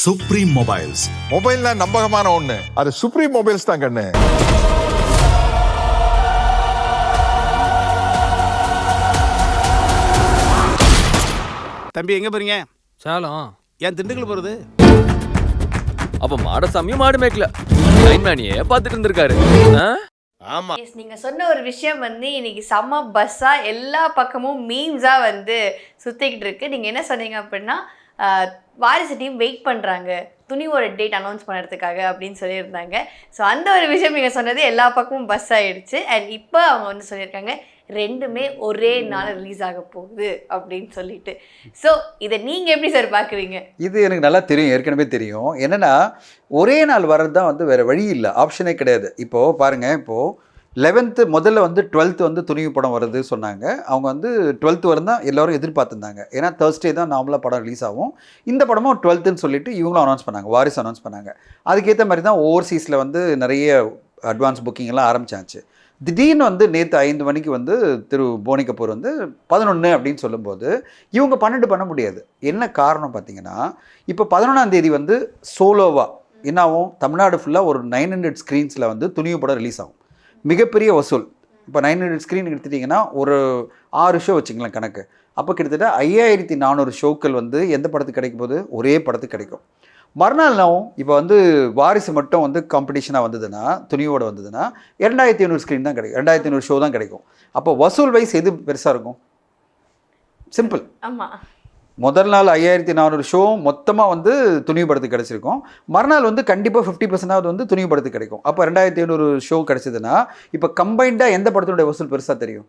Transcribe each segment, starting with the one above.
Supreme mobiles. மொபைல்னா நம்பகமான ஒண்ணு, அது சுப்ரீம் மொபைல்ஸ் தான் கண்ணு. தம்பி எங்க போறீங்க? சேலம். ஏன் திண்டுக்கல் போறது? அப்ப மாடசாமியும் மாடு மேய்க்கல, லைன்மேனியே பார்த்துட்டு இருந்திருக்காரு. ஆமா. நீங்க சொன்ன ஒரு விஷயம் இன்னைக்கு செம்ம பஸ்ஸா எல்லா பக்கமும் மீம்ஸா சுத்திக்கிட்டு இருக்கு. நீங்க என்ன சொன்னீங்க அப்படின்னா, வாரிசு டீம் வெயிட் பண்றாங்க துணிவோட டேட் அனௌன்ஸ் பண்ணுறதுக்காக அப்படின்னு சொல்லியிருந்தாங்க. ஸோ அந்த ஒரு விஷயம் நீங்கள் சொன்னது எல்லா பக்கமும் பஸ் ஆகிடுச்சு. அண்ட் இப்போ அவங்க சொல்லியிருக்காங்க ரெண்டுமே ஒரே நாள் ரிலீஸ் ஆக போகுது அப்படின்னு சொல்லிட்டு. ஸோ இதை நீங்கள் எப்படி சார் பார்க்குறீங்க? இது எனக்கு நல்லா தெரியும், ஏற்கனவே தெரியும். என்னென்னா ஒரே நாள் வர்றது தான் வேறு வழி இல்லை, ஆப்ஷனே கிடையாது. இப்போது பாருங்கள், இப்போது 11th முதல்ல 12th துணிவு படம் வருது சொன்னாங்க. அவங்க 12th வரும் தான் எல்லோரும் எதிர்பார்த்துருந்தாங்க. ஏன்னா Thursday தான் நார்மலாக படம் ரிலீஸ் ஆகும். இந்த படமும் 12th சொல்லிட்டு இவங்களும் அனௌன்ஸ் பண்ணாங்க, வாரிசு அனௌன்ஸ் பண்ணாங்க. அதுக்கேற்ற மாதிரி தான் ஓவர்சீஸில் நிறைய அட்வான்ஸ் புக்கிங்லாம் ஆரம்பிச்சாச்சு. திடீர்னு நேற்று 5 மணிக்கு திரு போனி கபூர் 11 அப்படின்னு சொல்லும்போது இவங்க 12 பண்ண முடியாது. என்ன காரணம் பார்த்தீங்கன்னா, இப்போ 11ஆம் தேதி சோலோவாக என்ன ஆகும், தமிழ்நாடு ஃபுல்லாக ஒரு 900 ஸ்க்ரீன்ஸில் துணிவு படம் ரிலீஸ் ஆகும். மிகப்பெரிய வசூல். இப்போ 900 ஸ்க்ரீன் எடுத்துட்டிங்கன்னா ஒரு 6 ஷோ வச்சுக்கலாம் கணக்கு. அப்போ கிட்டத்தட்ட 5400 ஷோக்கள் எந்த படத்துக்கு கிடைக்கும் போது ஒரே படத்துக்கு கிடைக்கும். மறுநாள் நாவும் இப்போ வாரிசு மட்டும் காம்படிஷனாக வந்ததுன்னா, துணியோடு வந்ததுன்னா 2500 ஸ்க்ரீன் தான் கிடைக்கும், 2500 ஷோ தான் கிடைக்கும். அப்போ வசூல் வைஸ் எது பெருசாக இருக்கும்? சிம்பிள். ஆமாம், முதல் நாள் 5400 ஷோ மொத்தமாக துணிவு படத்துக்கு கிடச்சிருக்கும். மறுநாள் கண்டிப்பாக 50% துணிவு படத்துக்கு கிடைக்கும். அப்போ 2500 ஷோ கிடச்சிதுன்னா இப்போ கம்பைண்டாக எந்த படத்தினுடைய வசூல் பெருசாக தெரியும்?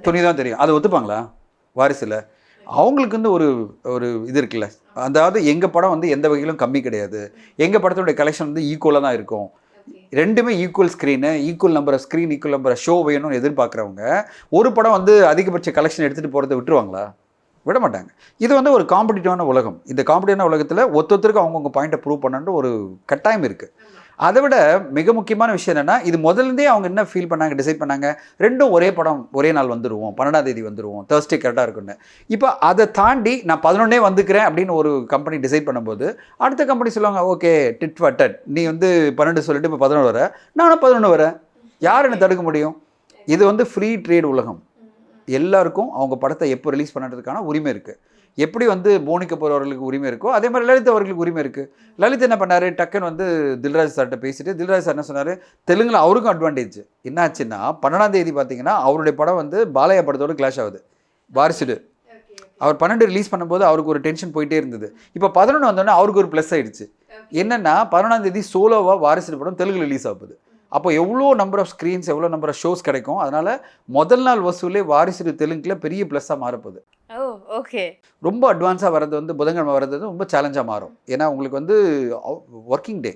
துணி தான் தெரியும். அதை ஒத்துப்பாங்களா வாரிசில்? அவங்களுக்கு ஒரு ஒரு இது இருக்குல்ல, அதாவது எங்கள் படம் எந்த வகையிலும் கம்மி கிடையாது, எங்கள் படத்தினுடைய கலெக்ஷன் ஈக்குவலாக தான் இருக்கும், ரெண்டுமே equal screen, equal number of screen, equal number of show வேணும்னு எதிர்பார்க்குறவங்க ஒரு படம் அதிகபட்ச கலெக்ஷன் எடுத்துகிட்டு போகிறத விட்டுருவாங்களா? விட மாட்டாங்க. இது ஒரு காம்படிட்டிவான உலகம். இந்த காம்படிட்டிவான உலகத்தில் ஒருத்தருக்கு அவங்கவுங்க பாயிண்ட்டை ப்ரூவ் பண்ணணுன்ற ஒரு கட்டாயம் இருக்குது. அதை விட மிக முக்கியமான விஷயம் என்னென்னா, இது முதல்லேருந்தே அவங்க என்ன ஃபீல் பண்ணாங்க, டிசைட் பண்ணாங்க, ரெண்டும் ஒரே படம் ஒரே நாள் வந்துடுவோம், 12ஆம் தேதி வந்துடுவோம், Thursday கரெக்டாக இருக்குன்னு. இப்போ அதை தாண்டி நான் 11 வந்துக்கிறேன் அப்படின்னு ஒரு கம்பெனி டிசைட் பண்ணும்போது அடுத்த கம்பெனி சொல்லுவாங்க, ஓகே டிட் ஃபார் டட், நீ 12 சொல்லிட்டு இப்போ 11 வர, நானும் 11 வரேன், யார் என்ன தடுக்க முடியும்? இது ஃப்ரீ ட்ரேட் உலகம். எல்லாருக்கும் அவங்க படத்தை எப்போ ரிலீஸ் பண்ணுறதுக்கான உரிமை இருக்குது. எப்படி போனி கபூர் அவர்களுக்கு உரிமை இருக்கோ அதே மாதிரி லலித் அவர்களுக்கு உரிமை இருக்குது. லலித் என்ன பண்ணார், டக்குன்னு தில்ராஜ் சார்கிட்ட பேசிட்டு, தில்ராஜ் சார் என்ன சொன்னார், தெலுங்கில் அவருக்கும் அட்வான்டேஜ். என்னாச்சுன்னா 12ஆம் தேதி பார்த்தீங்கன்னா அவருடைய படம் பாலையா படத்தோடு கிளாஷ் ஆகுது, வாரிசுடு. அவர் 12 ரிலீஸ் பண்ணும்போது அவருக்கு ஒரு டென்ஷன் போயிட்டே இருந்தது. இப்போ 11 வந்தோடனே அவருக்கு ஒரு ப்ளஸ் ஆகிடுச்சு. என்னென்னா 11ஆம் தேதி சோலோவாக வாரிசுடு படம் தெலுங்கு ரிலீஸ் ஆகுது. அப்போ எவ்வளோ நம்பர் ஆஃப் ஸ்க்ரீன்ஸ், எவ்வளோ நம்பர் ஆஃப் ஷோஸ் கிடைக்கும். அதனால் முதல் நாள் வசூலே வாரிசு தெலுங்கில் பெரிய ப்ளஸ்ஸாக மாறப்போகுது. ஓகே, ரொம்ப அட்வான்ஸாக வர்றது புதன்கிழமை வர்றது ரொம்ப சேலஞ்சாக மாறும். ஏன்னா உங்களுக்கு ஒர்க்கிங் டே,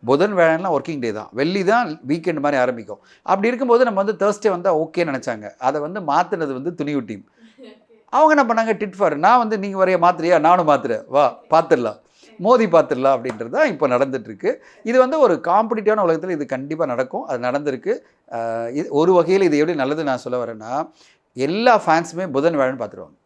புதன் வேலைலாம் ஒர்க்கிங் டே தான், வெள்ளி தான் வீக்கெண்ட் மாதிரி ஆரம்பிக்கும். அப்படி இருக்கும்போது நம்ம Thursday வந்தால் ஓகே நினச்சாங்க. அதை மாற்றினது துணிவு டீம். அவங்க என்ன பண்ணாங்க, டிட் ஃபார், நான் நீங்கள் வரைய மாத்திரையா, நானும் மாத்திரேன், வா பார்த்துடலாம், மோதி பார்த்துடலாம் அப்படின்றது தான் இப்போ நடந்துகிட்ருக்கு. இது ஒரு காம்படிட்டிவான உலகத்தில் இது கண்டிப்பாக நடக்கும், அது நடந்திருக்கு. இது ஒரு வகையில் இது எப்படி நல்லது நான் சொல்ல வரேன்னா, எல்லா ஃபேன்ஸுமே புதன் வேலைன்னு பார்த்துருவாங்க.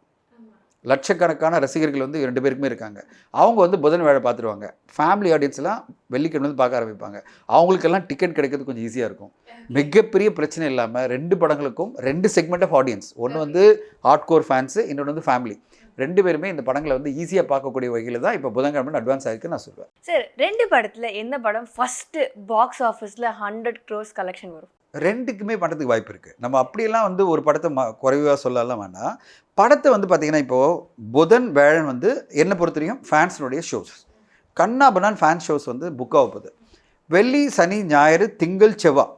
லட்சக்கணக்கான ரசிகர்கள் 2 பேருக்குமே இருக்காங்க. அவங்க புதன் வேலை பார்த்துருவாங்க. ஃபேமிலி ஆடியன்ஸ்லாம் வெள்ளிக்கிழமை பார்க்க ஆரம்பிப்பாங்க. அவங்களுக்கெல்லாம் டிக்கெட் கிடைக்கிறது கொஞ்சம் ஈஸியாக இருக்கும். மிகப்பெரிய பிரச்சனை இல்லாமல் 2 படங்களுக்கும் 2 செக்மெண்ட் ஆஃப் ஆடியன்ஸ், ஒன்று ஹார்ட்கோர் ஃபேன்ஸு, இன்னொன்று ஃபேமிலி, 2 பேருமே இந்த படங்களை ஈஸியாக பார்க்கக்கூடிய வகையில் தான் இப்போ புதன்கிழமை அட்வான்ஸ் ஆகிருக்கு நான் சொல்லுவேன். சார், 2 படத்தில் எந்த படம் ஃபஸ்ட்டு பாக்ஸ் ஆஃபீஸில் 100 crores கலெக்ஷன் வரும்? 2க்குமே பண்ணுறதுக்கு வாய்ப்பு இருக்குது. நம்ம அப்படியெல்லாம் ஒரு படத்தை குறைவாக சொல்லலாம் வேணாம். படத்தை பார்த்தீங்கன்னா இப்போது புதன் வேழன் என்னை பொறுத்தவரையும் ஃபேன்ஸினுடைய ஷோஸ், கண்ணா பனான் ஃபேன்ஸ் ஷோஸ் புக் ஆக போகுது. வெள்ளி சனி ஞாயிறு திங்கள் செவ்வாய்,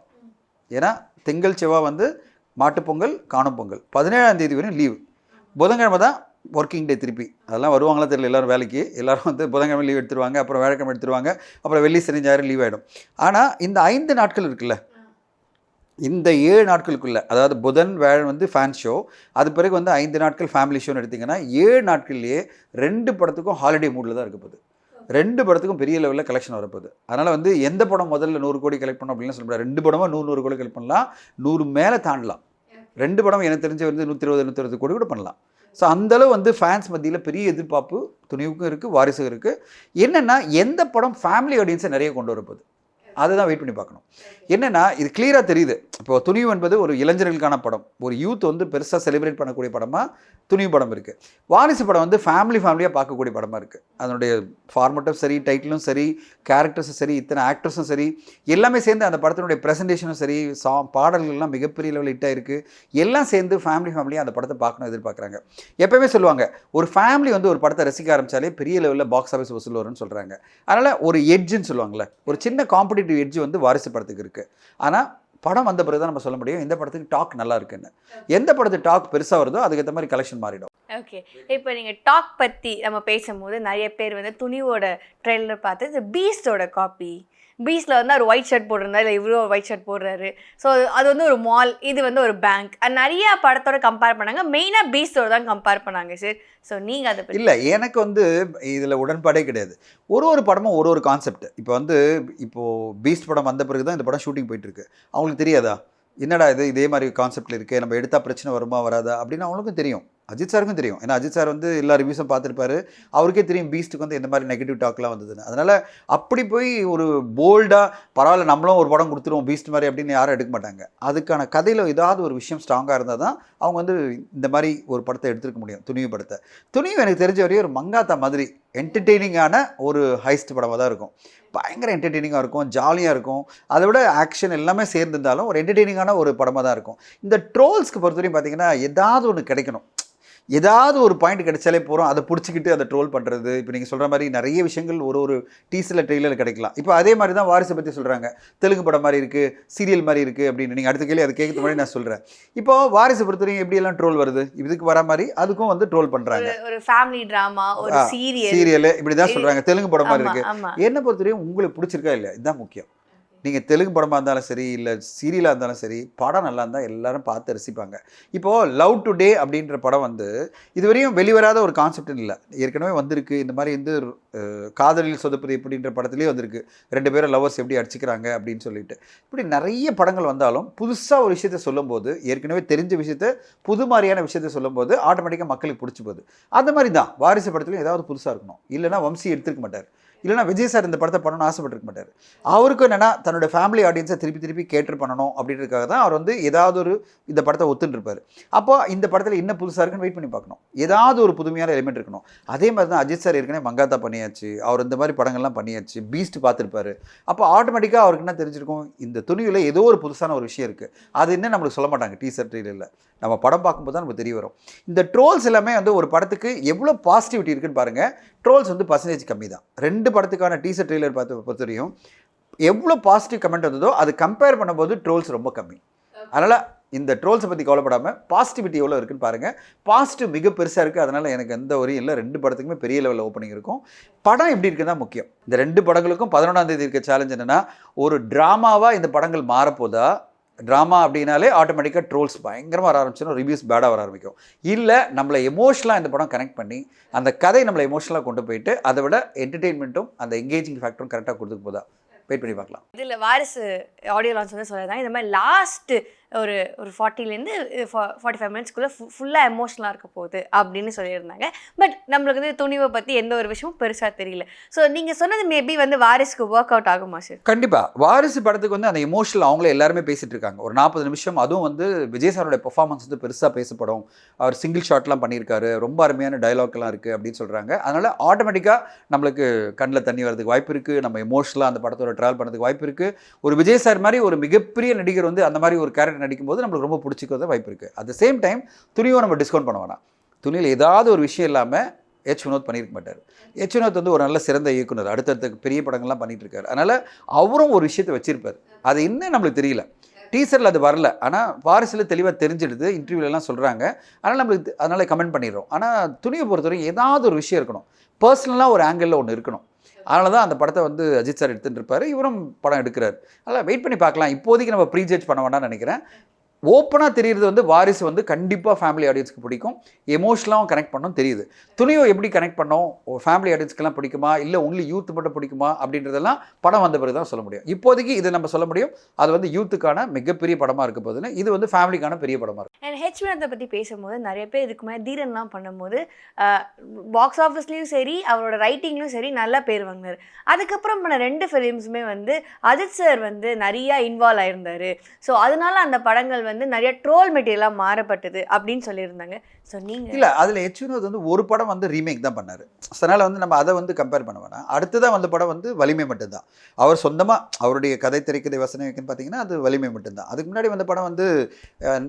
ஏன்னா திங்கள் செவ்வாய் மாட்டுப்பொங்கல் காணும் பொங்கல், 17ஆம் தேதி வரையும் லீவு. புதன்கிழமை தான் ஒர்க்கிங் டே. திருப்பி அதெல்லாம் வருவாங்களா தெரியல, எல்லோரும் வேலைக்கு, எல்லோரும் புதன்கிழமை லீவ் எடுத்துருவாங்க, அப்புறம் வேலைக்கிழமை எடுத்துருவாங்க, அப்புறம் வெள்ளி சனி ஞாயிறு லீவ் ஆகிடும். ஆனால் இந்த 5 நாட்கள் இருக்குல்ல, இந்த 7 நாட்களுக்குள்ளே, அதாவது புதன் வேழன் ஃபேன் ஷோ, அது பிறகு 5 நாட்கள் ஃபேமிலி ஷோன்னு எடுத்திங்கன்னா 7 நாட்கள்லேயே 2 படத்துக்கும் ஹாலிடே மூடில் தான் இருக்க போகுது. 2 படத்துக்கும் பெரிய லெவலில் கலெக்ஷன் வரப்போகுது. அதனால் எந்த படம் முதல்ல 100 கோடி கலெக்ட் பண்ணோம் அப்படின்னு சொல்ல முடியாது. 2 படமாக 100 கோடி கலெக்ட் பண்ணலாம், 100 மேலே தாண்டலாம். 2 படம் எனக்கு தெரிஞ்சு 120 120 கோடி கூட பண்ணலாம். ஸோ அந்தளவு வந்து ஃபேன்ஸ் மத்தியில் பெரிய எதிர்பார்ப்பு துணிவுக்கும் இருக்குது, வாரிசுக்கும் இருக்குது. என்னென்னா எந்த படம் ஃபேமிலி ஆடியன்ஸை நிறைய கொண்டு வரப்போகுது அதுதான் வெயிட் பண்ணி பார்க்கணும். என்னென்னா இது கிளியராக தெரியுது. இப்போ துணிவு என்பது ஒரு இளைஞர்களுக்கான படம், ஒரு யூத் வந்து பெருசாக செலிப்ரேட் பண்ணக்கூடிய படமாக துணிவு படம் இருக்குது. வாரிசு படம் வந்து ஃபேமிலியாக பார்க்கக்கூடிய படமாக இருக்குது. அதனுடைய ஃபார்மட்டும் சரி, டைட்டிலும் சரி, கேரக்டர்ஸும் சரி, இத்தனை ஆக்டர்ஸும் சரி, எல்லாமே சேர்ந்து அந்த படத்தினுடைய ப்ரெசன்டேஷனும் சரி, பாடல்கள்லாம் மிகப்பெரிய லெவலில் ஹிட்டாக இருக்குது. எல்லாம் சேர்ந்து ஃபேமிலியாக அந்த படத்தை பார்க்கணும் எதிர்பார்க்குறாங்க. எப்போயுமே சொல்லுவாங்க ஒரு ஃபேமிலி வந்து ஒரு படத்தை ரசிக்க ஆரம்பித்தாலே பெரிய லெவலில் பாக்ஸ் ஆஃபீஸ் வசூல் வரும்னு சொல்கிறாங்க. அதனால் ஒரு எட்ஜுன்னு சொல்லுவாங்கள்ல, ஒரு சின்ன காம்படிட்டிவ் எட்ஜ் வந்து வாரிசு படத்துக்கு இருக்குது. ஆனால் படம் வந்த பிறகு தான் நம்ம சொல்ல முடியும் எந்த படத்துக்கு டாக் நல்லா இருக்குன்னு. எந்த படத்துக்கு டாக் பெருசாக வருதோ அதுக்கேற்ற மாதிரி கலெக்ஷன் மாறிடும். ஓகே, இப்போ நீங்கள் டாக் பற்றி நம்ம பேசும்போது நிறைய பேர் வந்து துணிவோட ட்ரெய்லர் பார்த்து இந்த பீஸ்டோட காப்பி, பீஸ்டில் வந்து ஒரு ஒயிட் ஷர்ட் போட்டிருந்தா இல்லை இவ்வளோ ஒயிட் ஷர்ட் போடுறாரு, ஸோ அது வந்து ஒரு மால், இது வந்து ஒரு பேங்க், அது நிறைய படத்தோட கம்பேர் பண்ணாங்க. மெயினாக பீஸ்டோட தான் கம்பேர் பண்ணாங்க சார். ஸோ நீங்கள் அதை இல்லை, எனக்கு வந்து இதில் உடன்பாடே கிடையாது. ஒரு படமும் ஒரு கான்செப்ட். இப்போ வந்து இப்போது பீஸ்ட் படம் வந்த பிறகு தான் இந்த படம் ஷூட்டிங் போயிட்டுருக்கு. அவங்களுக்கு தெரியாதா என்னடா இது இதே மாதிரி கான்செப்டில் இருக்குது, நம்ம எடுத்தால் பிரச்சனை வருமா வராதா அப்படின்னு அவங்களுக்கும் தெரியும். அஜித் சாருக்கும் தெரியும். ஏன்னா அஜித் சார் வந்து எல்லா ரிவ்யூஸும் பார்த்துருப்பாரு. அவருக்கே தெரியும் பீஸ்ட்டுக்கு வந்து எந்த மாதிரி நெகட்டிவ் டாக்லாம் வந்ததுன்னு. அதனால் அப்படி போய் ஒரு போல்டாக பரவாயில்ல நம்மளும் ஒரு படம் கொடுத்துருவோம் பீஸ்ட் மாதிரி அப்படின்னு யாரும் எடுக்க மாட்டாங்க. அதுக்கான கதையில் ஏதாவது ஒரு விஷயம் ஸ்ட்ராங்காக இருந்தால் தான் அவங்க வந்து இந்த மாதிரி ஒரு படத்தை எடுத்துருக்க முடியும். துணிவு படத்தை. துணிவு எனக்கு தெரிஞ்ச வரையும் ஒரு மங்காத்தா மாதிரி என்டர்டெய்னிங்கான ஒரு ஹைஸ்ட் படமாக தான் இருக்கும். பயங்கர என்டர்டெய்னிங்காக இருக்கும், ஜாலியாக இருக்கும். அதை விட ஆக்ஷன் எல்லாமே சேர்ந்துருந்தாலும் ஒரு என்டர்டெய்னிங்கான ஒரு படமாக தான் இருக்கும். இந்த ட்ரோல்ஸ்க்கு பொறுத்தவரையும் பார்த்தீங்கன்னா ஏதாவது ஒன்று கிடைக்கணும், ஏதாவது ஒரு பாயிண்ட் கிடைச்சாலே போகிறோம், அதை பிடிச்சிக்கிட்டு அதை ட்ரோல் பண்ணுறது. இப்போ நீங்கள் சொல்கிற மாதிரி நிறைய விஷயங்கள் ஒரு டீசரில் ட்ரெயிலர் கிடைக்கலாம். இப்போ அதே மாதிரி தான் வாரிசை பற்றி சொல்கிறாங்க, தெலுங்கு படம் மாதிரி இருக்குது, சீரியல் மாதிரி இருக்குது அப்படின்னு. நீங்கள் அடுத்த கேள்வி அது கேட்குற மாதிரி நான் சொல்கிறேன். இப்போ வாரிசை பொறுத்தவரைக்கும் எப்படியெல்லாம் ட்ரோல் வருது, இதுக்கு வர மாதிரி அதுக்கும் வந்து ட்ரோல் பண்ணுறாங்க. ஒரு ஃபேமிலி ட்ராமா, ஒரு சீரியல் இப்படி தான் சொல்கிறாங்க. தெலுங்கு படம் மாதிரி இருக்குது. என்ன பொறுத்தவரையும் உங்களுக்கு பிடிச்சிருக்கா இல்லையா, இதுதான் முக்கியம். நீங்கள் தெலுங்கு படமாக இருந்தாலும் சரி, இல்லை சீரியலாக இருந்தாலும் சரி, படம் நல்லா இருந்தால் எல்லாரும் பார்த்து ரசிப்பாங்க. இப்போது லவ் டுடே அப்படின்ற படம் வந்து இதுவரையும் வெளிவராத ஒரு கான்செப்ட் இல்லை, ஏற்கனவே வந்திருக்கு. இந்த மாதிரி வந்து காதலில் சொதப்பது எப்படின்ற படத்துலேயே வந்திருக்கு. 2 பேரும் லவர்ஸ் எப்படி அடிச்சுக்கிறாங்க அப்படின்னு சொல்லிட்டு. இப்படி நிறைய படங்கள் வந்தாலும் புதுசாக ஒரு விஷயத்தை சொல்லும்போது, ஏற்கனவே தெரிஞ்ச விஷயத்த புது மாதிரியான விஷயத்த சொல்லும்போது ஆட்டோமேட்டிக்காக மக்களுக்கு பிடிச்சி போகுது. அந்த மாதிரி தான் வாரிசு படத்துலையும் ஏதாவது புதுசாக இருக்கணும். இல்லைனா வம்சி எடுத்துருக்க மாட்டார், இல்லைனா விஜய் சார் இந்த படத்தை பண்ணணும்னு ஆசைப்பட்டிருக்க மாட்டார். அவருக்கும் என்னென்னா தன்னோட ஃபேமிலி ஆடியன்ஸை திருப்பி கேட்டர் பண்ணணும் அப்படின்றதுக்காக தான் அவர் வந்து ஏதாவது ஒரு இந்த படத்தை ஒத்துருப்பார். அப்போ இந்த படத்தில் என்ன புதுசாக இருக்குன்னு வெயிட் பண்ணி பார்க்கணும். ஏதாவது ஒரு புதுமையான எலிமெண்ட் இருக்கணும். அதே மாதிரி தான் அஜித் சார் ஏற்கனவே மங்காத்தா பண்ணியாச்சு, அவர் இந்த மாதிரி படங்கள்லாம் பண்ணியாச்சு, பீஸ்ட் பார்த்துருப்பாரு. அப்போ ஆட்டோமேட்டிக்காக அவருக்கு என்ன தெரிஞ்சிருக்கும், இந்த துணிவில் ஏதோ ஒரு புதுசான ஒரு விஷயம் இருக்குது. அது என்ன நம்மளுக்கு சொல்ல மாட்டாங்க டீசர் ட்ரெய்லரில். நம்ம படம் பார்க்கும்போது தான் நமக்கு தெரிய வரும். இந்த ட்ரோல்ஸ் எல்லாமே வந்து ஒரு படத்துக்கு எவ்வளோ பாசிட்டிவிட்டி இருக்குன்னு பாருங்கள். ட்ரோல்ஸ் வந்து பர்சன்டேஜ் கம்மி தான். 2 படத்துக்கான டீசர் ட்ரெய்லர் பொறுத்தவரையும் எவ்வளோ பாசிட்டிவ் கமெண்ட் வந்ததோ அது கம்பேர் பண்ணும்போது ட்ரோல்ஸ் ரொம்ப கம்மி. அதனால் இந்த ட்ரோல்ஸை பற்றி கவலைப்படாமல் பாசிட்டிவிட்டி எவ்வளோ இருக்குன்னு பாருங்கள். பாசிட்டிவ் மிக பெருசாக இருக்குது. அதனால் எனக்கு எந்த ஒரு இல்லை, 2 படத்துக்குமே பெரிய லெவலில் ஓப்பனிங் இருக்கும். படம் எப்படி இருக்குன்னு தான் முக்கியம். இந்த 2 படங்களுக்கும் 11ஆம் தேதி இருக்க சேலஞ்ச் என்னென்னா, ஒரு ட்ராமாவாக இந்த படங்கள் மாறப்போதா. ட்ராமா அப்படின்னாலே ஆட்டோமேட்டிக்காக ட்ரோல்ஸ் பயங்கரமாக வர ஆரம்பிச்சிடும், ரிவ்யூஸ் பேடாக வர ஆரம்பிக்கும். இல்லை நம்மளை எமோஷனலாக இந்த படம் கனெக்ட் பண்ணி அந்த கதை நம்மளை எமோஷனலாக கொண்டு போயிட்டு அதை விட என்டர்டெயின்மெண்ட்டும் அந்த எங்கேஜிங் ஃபேக்டரும் கரெக்டாக கொடுத்துக்கு போதா வெயிட் பண்ணி பார்க்கலாம். இதில் வாரிசு ஆடியோ லான்ச் வந்து சொல்லியிருந்தாங்க, இந்த மாதிரி லாஸ்ட்டு ஒரு 40லேருந்து 45 மினிட்ஸ்க்குள்ளே ஃபுல்லாக எமோஷனலாக இருக்க போகுது அப்படின்னு சொல்லியிருந்தாங்க. பட் நம்மளுக்கு வந்து துணிவை பற்றி எந்த ஒரு விஷயமும் பெருசாக தெரியல. ஸோ நீங்கள் சொன்னது மேபி வந்து வாரிசுக்கு ஒர்க் அவுட் ஆகுமா சார்? கண்டிப்பாக வாரிசு படத்துக்கு வந்து அந்த எமோஷனல் அவங்களே எல்லாருமே பேசிகிட்டு இருக்காங்க. ஒரு 40 நிமிஷம். அதுவும் வந்து விஜய் சாரோட பெர்ஃபார்மன்ஸ் வந்து பெருசாக பேசப்படும். அவர் சிங்கிள் ஷாட்லாம் பண்ணியிருக்காரு, ரொம்ப அருமையான டைலாக்லாம் இருக்குது அப்படின்னு சொல்கிறாங்க. அதனால் ஆட்டோமேட்டிக்காக நம்மளுக்கு கண்ணில் தண்ணி வரதுக்கு வாய்ப்பு இருக்குது. நம்ம எமோஷனலாக அந்த படத்தோட ட்ராவல் பண்ணுறதுக்கு வாய்ப்பு இருக்குது. ஒரு விஜய் சார் மாதிரி ஒரு மிகப்பெரிய நடிகர் வந்து அந்த மாதிரி ஒரு கேரக்டர் நடிக்கும்போது நம்மளுக்கு ரொம்ப பிடிச்சிக்கிறத வாய்ப்பு இருக்குது. அட் த சேம் டைம் துணியை நம்ம டிஸ்கவுண்ட் பண்ண வேணாம். துணியில் ஏதாவது ஒரு விஷயம் இல்லாமல் எச் வினோத் பண்ணியிருக்க மாட்டார். எச் வினோத் வந்து ஒரு நல்ல சிறந்த இயக்குனர், அடுத்தடுத்த பெரிய படங்கள்லாம் பண்ணிட்டு இருக்காரு. அதனால் அவரும் ஒரு விஷயத்தை வச்சிருப்பார். அது இன்னும் நம்மளுக்கு தெரியல, டீசரில் அது வரல. ஆனால் வாரிசில் தெளிவாக தெரிஞ்சிடுது, இன்டர்வியூலலாம் சொல்கிறாங்க. அதனால் நம்மளுக்கு அதனால் கமெண்ட் பண்ணிடுறோம். ஆனால் துணியை பொறுத்தவரை ஏதாவது ஒரு விஷயம் இருக்கணும், பர்சனலாக ஒரு ஆங்கிளில் ஒன்று இருக்கணும். அதனால தான் அந்த படத்தை வந்து அஜித் சார் எடுத்துகிட்டு இருப்பார், இவரும் படம் எடுக்கிறார். அதனால் வெயிட் பண்ணி பார்க்கலாம். இப்போதைக்கு நம்ம ப்ரீ ஜட்ஜ் பண்ண வேண்டாம்னு நினைக்கிறேன். ஓப்பனாக தெரியுறது வந்து வாரிசு வந்து கண்டிப்பாக ஃபேமிலி ஆடியன்ஸ்க்கு பிடிக்கும், எமோஷனலாகவும் கனெக்ட் பண்ணணும் தெரியுது. துணிவை எப்படி கனெக்ட் பண்ணோம், ஃபேமிலி ஆடியன்ஸ்க்கெல்லாம் பிடிக்குமா இல்லை ஒன்லி யூத் மட்டும் பிடிக்குமா அப்படின்றதெல்லாம் படம் வந்த பிறகு தான் சொல்ல முடியும். இப்போதைக்கு இது நம்ம சொல்ல முடியும், அது வந்து யூத்துக்கான மிகப்பெரிய படமாக இருக்க போதுன்னு, இது வந்து ஃபேமிலிக்கான பெரிய படமாக இருக்கும். அண்ட் ஹெச் வினோத்தை பற்றி பேசும்போது நிறைய பேர் இதுக்கு மேலே தீரன்லாம் பண்ணும்போது பாக்ஸ் ஆஃபீஸ்லேயும் சரி அவரோட ரைட்டிங்லையும் சரி நல்லா பேர் வாங்கினார். அதுக்கப்புறம் பண்ண 2 ஃபிலிம்ஸுமே வந்து அஜித் சார் வந்து நிறையா இன்வால்வ் ஆயிருந்தார். ஸோ அதனால அந்த படங்கள் வந்து நிறைய ட்ரோல் மெட்டீரியலாக மாறப்பட்டது அப்படின்னு சொல்லியிருந்தாங்க. ஸோ நீங்கள் இல்லை அதில் ஹெச் வினோத் வந்து ஒரு படம் வந்து ரீமேக் தான் பண்ணார். அதனால் வந்து நம்ம அதை வந்து கம்பேர் பண்ண வேணாம். அடுத்ததான் வந்த படம் வந்து வலிமை மட்டும்தான். அவர் சொந்தமாக அவருடைய கதை திரைக்கதை வசனம் வைக்கன்னு பார்த்தீங்கன்னா அது வலிமை மட்டும்தான். அதுக்கு முன்னாடி வந்த படம் வந்து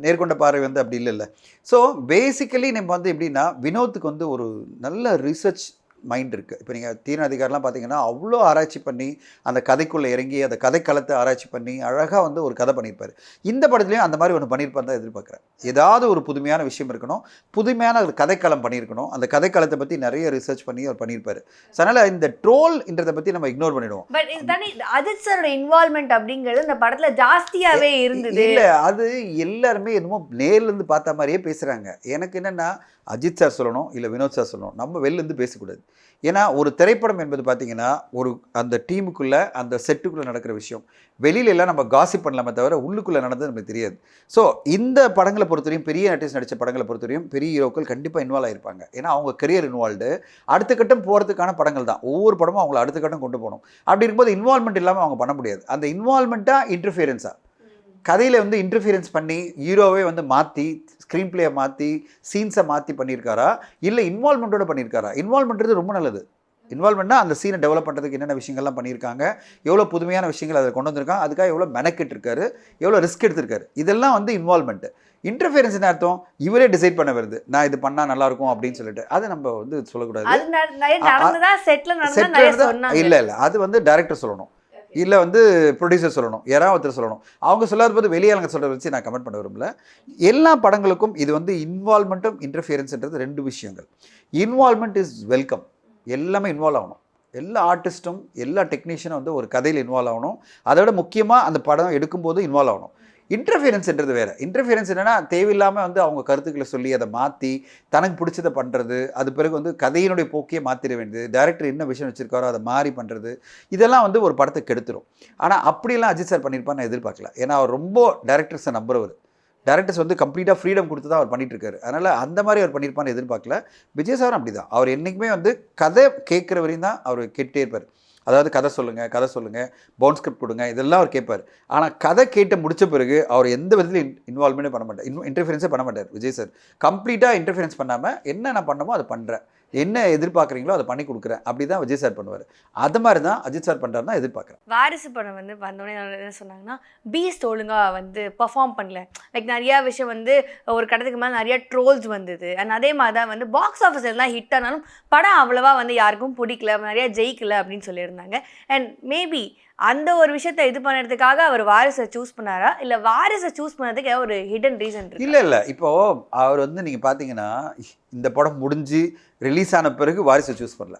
நேர்கொண்ட பார்வை வந்து அப்படி இல்லை. ஸோ பேசிக்கலி நம்ம வந்து எப்படின்னா வினோத்துக்கு வந்து ஒரு நல்ல ரிசர்ச் மைண்ட் இருக்குது. இப்போ நீங்கள் தீன அதிகாரம்லாம் பார்த்தீங்கன்னா அவ்வளோ ஆராய்ச்சி பண்ணி அந்த கதைக்குள்ளே இறங்கி அந்த கதைக்களத்தை ஆராய்ச்சி பண்ணி அழகாக வந்து ஒரு கதை பண்ணியிருப்பார். இந்த படத்துலையும் அந்த மாதிரி ஒன்று பண்ணியிருப்பார் தான் எதிர்பார்க்குறேன். ஏதாவது ஒரு புதுமையான விஷயம் இருக்கணும், புதுமையான ஒரு கதைக்களம் பண்ணியிருக்கணும், அந்த கதைக்களத்தை பற்றி நிறைய ரிசர்ச் பண்ணி அவர் பண்ணியிருப்பார். அதனால் இந்த ட்ரோல்ன்றதை பற்றி நம்ம இக்னோர் பண்ணிடுவோம். பட் இதுதானே அஜித் சாரோட இன்வால்மெண்ட் அப்படிங்கிறது இந்த படத்தில் ஜாஸ்தியாகவே இருந்தது. இல்லை அது எல்லாருமே என்னமோ நேர்லேருந்து பார்த்த மாதிரியே பேசுகிறாங்க. எனக்கு என்னென்னா அஜித் சார் சொல்லணும் இல்லை வினோத் சார் சொல்லணும், நம்ம வெளிலேருந்து பேசக்கூடாது. ஏன்னா ஒரு திரைப்படம் என்பது பார்த்திங்கன்னா ஒரு அந்த டீமுக்குள்ளே அந்த செட்டுக்குள்ளே நடக்கிற விஷயம், வெளியிலலாம் நம்ம காசிப் பண்ணலாமே தவிர உள்ளுக்குள்ளே நடந்தது நமக்கு தெரியாது. ஸோ இந்த படங்களை பொறுத்தவரையும் பெரிய ஆர்டிஸ்ட் நடித்த படங்களை பொறுத்தவரையும் பெரிய ஹீரோக்கள் கண்டிப்பாக இன்வால்வ் ஆகிருப்பாங்க. ஏன்னா அவங்க கரியர் இன்வால்வ்டு, அடுத்த கட்டம் போகிறதுக்கான படங்கள் தான். ஒவ்வொரு படமும் அவங்கள அடுத்த கட்டம் கொண்டு போகணும். அப்படி இருக்கும்போது இன்வால்மெண்ட் இல்லாமல் அவங்க பண்ண முடியாது. அந்த இன்வால்மெண்ட்டாக இன்டர்ஃபியரன்ஸாக கதையில் வந்து இன்டர்ஃபியரன்ஸ் பண்ணி ஹீரோவே வந்து மாற்றி ஸ்க்ரீன் பிளேயை மாற்றி சீன்ஸை மாற்றி பண்ணியிருக்காரா இல்லை இன்வால்மெண்ட்டோட பண்ணியிருக்காரா? இன்வால்மெண்ட்றது ரொம்ப நல்லது. இன்வால்மெண்ட்னா அந்த சீனை டெவலப் பண்ணுறதுக்கு என்னென்ன விஷயங்கள்லாம் பண்ணியிருக்காங்க, எவ்வளோ புதுமையான விஷயங்கள் அதை கொண்டு வந்திருக்காங்க, அதுக்காக எவ்வளோ மெனக்கெட்டு இருக்காரு, எவ்வளோ ரிஸ்க் எடுத்திருக்காரு, இதெல்லாம் வந்து இன்வால்மெண்ட்டு. இன்டர்ஃபியரன்ஸ் என்ன அர்த்தம்? இவரே டிசைட் பண்ண வருது, நான் இது பண்ணால் நல்லாயிருக்கும் அப்படின்னு சொல்லிட்டு. அதை நம்ம வந்து சொல்லக்கூடாது. இல்லை அது வந்து டைரக்டர் சொல்லணும், இல்லை வந்து ப்ரொடியூசர் சொல்லணும், யாராவது ஒருத்தர் சொல்லணும். அவங்க சொல்லாத போது வெளியாளங்க சொல்கிறத வச்சு நான் கமெண்ட் பண்ண விரும்பல. எல்லா படங்களுக்கும் இது வந்து இன்வால்மெண்ட்டும் இன்டர்ஃபியரன்ஸ்ன்றது 2 விஷயங்கள். இன்வால்மெண்ட் இஸ் வெல்கம், எல்லாமே இன்வால்வ் ஆகணும். எல்லா ஆர்டிஸ்ட்டும் எல்லா டெக்னீஷியனும் வந்து ஒரு கதையில் இன்வால்வ் ஆகணும். அதை விட முக்கியமாக அந்த படம் எடுக்கும்போது இன்வால்வ் ஆகணும். இன்டர்ஃபியரன்ஸ்ன்றது வேறு. இன்டர்ஃபியரன்ஸ் என்னென்னா தேவையில்லாமல் வந்து அவங்க கருத்துக்களை சொல்லி அதை மாற்றி தனக்கு பிடிச்சதை பண்ணுறது, அது பிறகு வந்து கதையினுடைய போக்கியே மாற்றிட வேண்டியது, டைரக்டர் என்ன விஷயம் வச்சுருக்காரோ அதை மாறி பண்ணுறது, இதெல்லாம் வந்து ஒரு படத்தை கெடுத்துரும். ஆனால் அப்படியெல்லாம் அஜித் சார் பண்ணியிருப்பான்னு நான் எதிர்பார்க்கல. ஏன்னா அவர் ரொம்ப டைரக்டர்ஸை நம்புறவர். டைரக்டர்ஸ் வந்து கம்ப்ளீட்டாக ஃப்ரீடம் கொடுத்து தான் அவர் பண்ணிட்டு இருக்காரு. அதனால் அந்த மாதிரி அவர் பண்ணியிருப்பான்னு எதிர்பார்க்கல. விஜய் சாரும் அப்படி தான். அவர் என்றைக்குமே வந்து கதை கேட்குற வரையும் தான் அவர் கேட்டே இருப்பார். அதாவது கதை சொல்லுங்கள், பவுன் ஸ்கிரிப்ட் கொடுங்க, இதெல்லாம் அவர் கேட்பார். ஆனால் கதை கேட்டு முடித்த பிறகு அவர் எந்த விதத்துலையும் இன்வால்வ்மெண்ட்டே பண்ண மாட்டார், இன்டர்ஃபியரன்ஸே பண்ண மாட்டார் விஜய் சார். கம்ப்ளீட்டாக இன்டர்ஃபியரன்ஸ் பண்ணாமல் என்ன நான் பண்ணமோ அதை பண்ணுறேன், என்ன எதிர்பார்க்குறீங்களோ அதை பண்ணி கொடுக்குறேன், அப்படி தான் விஜய் சார் பண்ணுவார். அது மாதிரி தான் அஜித் சார் பண்ணுறாரு தான் எதிர்பார்க்குறேன். வாரிசு படம் வந்து வந்தோடனே என்ன சொன்னாங்கன்னா பீஸ்ட் ஒழுங்காக வந்து பர்ஃபார்ம் பண்ணல, லைக் நிறையா விஷயம் வந்து ஒரு கடத்துக்கு மேலே நிறையா ட்ரோல்ஸ் வந்தது. அண்ட் அதே மாதிரி தான் வந்து பாக்ஸ் ஆஃபீஸ் எல்லாம் ஹிட் ஆனாலும் படம் அவ்வளோவா வந்து யாருக்கும் பிடிக்கல, நிறையா ஜெயிக்கல அப்படின்னு சொல்லியிருந்தாங்க. அண்ட் மேபி அந்த ஒரு விஷயத்தை இது பண்ணுறதுக்காக அவர் வாரிசை சூஸ் பண்ணாரா இல்லை வாரிசை சூஸ் பண்ணதுக்கு ஒரு ஹிடன் ரீசன் இருக்கு? இல்லை இப்போது அவர் வந்து நீங்கள் பார்த்தீங்கன்னா இந்த படம் முடிஞ்சு ரிலீஸ் ஆன பிறகு வாரிசை சூஸ் பண்ணல,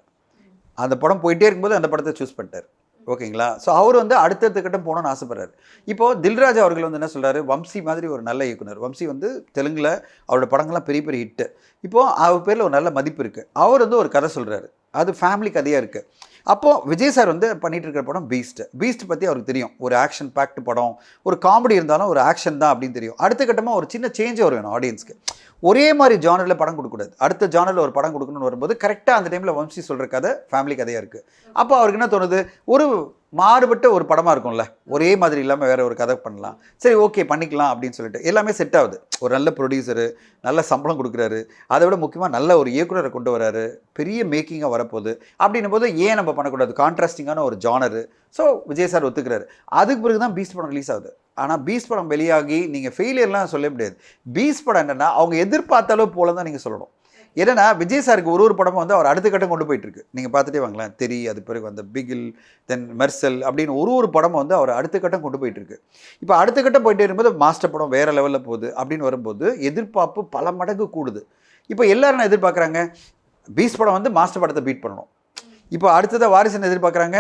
அந்த படம் போயிட்டே இருக்கும்போது அந்த படத்தை சூஸ் பண்ணிட்டார். ஓகேங்களா? ஸோ அவர் வந்து அடுத்தடுத்த கட்டம் போகணும்னு ஆசைப்படுறாரு. இப்போது தில்ராஜ் அவர்கள் வந்து என்ன சொல்கிறாரு, வம்சி மாதிரி ஒரு நல்ல இயக்குனர், வம்சி வந்து தெலுங்கில் அவரோட படங்கள்லாம் பெரிய பெரிய ஹிட்டு, இப்போது அவர் பேரில் ஒரு நல்ல மதிப்பு இருக்குது. அவர் வந்து ஒரு கதை சொல்கிறாரு, அது ஃபேமிலி கதையாக இருக்குது. அப்போது விஜய் சார் வந்து பண்ணிகிட்டு இருக்கிற படம் பீஸ்ட் பற்றி அவருக்கு தெரியும், ஒரு ஆக்ஷன் பேக்டு படம், ஒரு காமெடி இருந்தாலும் ஒரு ஆக்ஷன் தான் அப்படின்னு தெரியும். அடுத்த கட்டமாக ஒரு சின்ன சேஞ்ச் அவர் வேணும் ஆடியன்ஸ்க்கு. ஒரே மாதிரி ஜானரில் படம் கொடுக்கக்கூடாது, அடுத்த ஜானரில் ஒரு படம் கொடுக்கணும்னு வரும்போது கரெக்டாக அந்த டைமில் வம்சி சொல்கிற கதை ஃபேமிலி கதையாக இருக்குது. அப்போ அவருக்கு என்ன தோணுது, ஒரு மாறுபட்ட ஒரு படமாக இருக்கும்ல, ஒரே மாதிரி இல்லாமல் வேறு ஒரு கதை பண்ணலாம், சரி ஓகே பண்ணிக்கலாம் அப்படின்னு சொல்லிட்டு எல்லாமே செட் ஆகுது. ஒரு நல்ல ப்ரொடியூசரு, நல்ல சம்பளம் கொடுக்குறாரு, அதை விட முக்கியமாக நல்ல ஒரு இயக்குனரை கொண்டு வராரு, பெரிய மேக்கிங்காக வரப்போகுது. அப்படின்னும் போது ஏன் நம்ம பண்ணக்கூடாது, கான்ட்ராஸ்டிங்கான ஒரு ஜானரு. ஸோ விஜய் சார் ஒத்துக்கிறாரு. அதுக்கு பிறகு தான் பீஸ்ட் படம் ரிலீஸ் ஆகுது. ஆனால் பீஸ்ட் படம் வெளியாகி நீங்கள் ஃபெயிலியர்லாம் சொல்ல முடியாது. பீஸ்ட் படம் என்னென்னா அவங்க எதிர்பார்த்த அளவு போல தான் நீங்கள் சொல்லணும். ஏன்னா விஜய் சாருக்கு ஒரு படமும் வந்து அவர் அடுத்த கட்டம் கொண்டு போயிட்டுருக்கு. நீங்கள் பார்த்துட்டே வாங்களேன், தெரி, அது பிறகு அந்த பிகில், தென் மெர்சல் அப்படின்னு ஒரு படமும் வந்து அவர் அடுத்த கட்டம் கொண்டு போயிட்டுருக்கு. இப்போ அடுத்த கட்டம் போயிட்டே இருக்கும்போது மாஸ்டர் படம் வேறு லெவலில் போகுது அப்படின்னு வரும்போது எதிர்பார்ப்பு பல மடங்கு கூடுது. இப்போ எல்லோரும் என்ன எதிர்பார்க்குறாங்க, பீஸ்ட் படம் வந்து மாஸ்டர் படத்தை பீட் பண்ணணும். இப்போ அடுத்ததாக வாரிசுன்னு எதிர்பார்க்குறாங்க,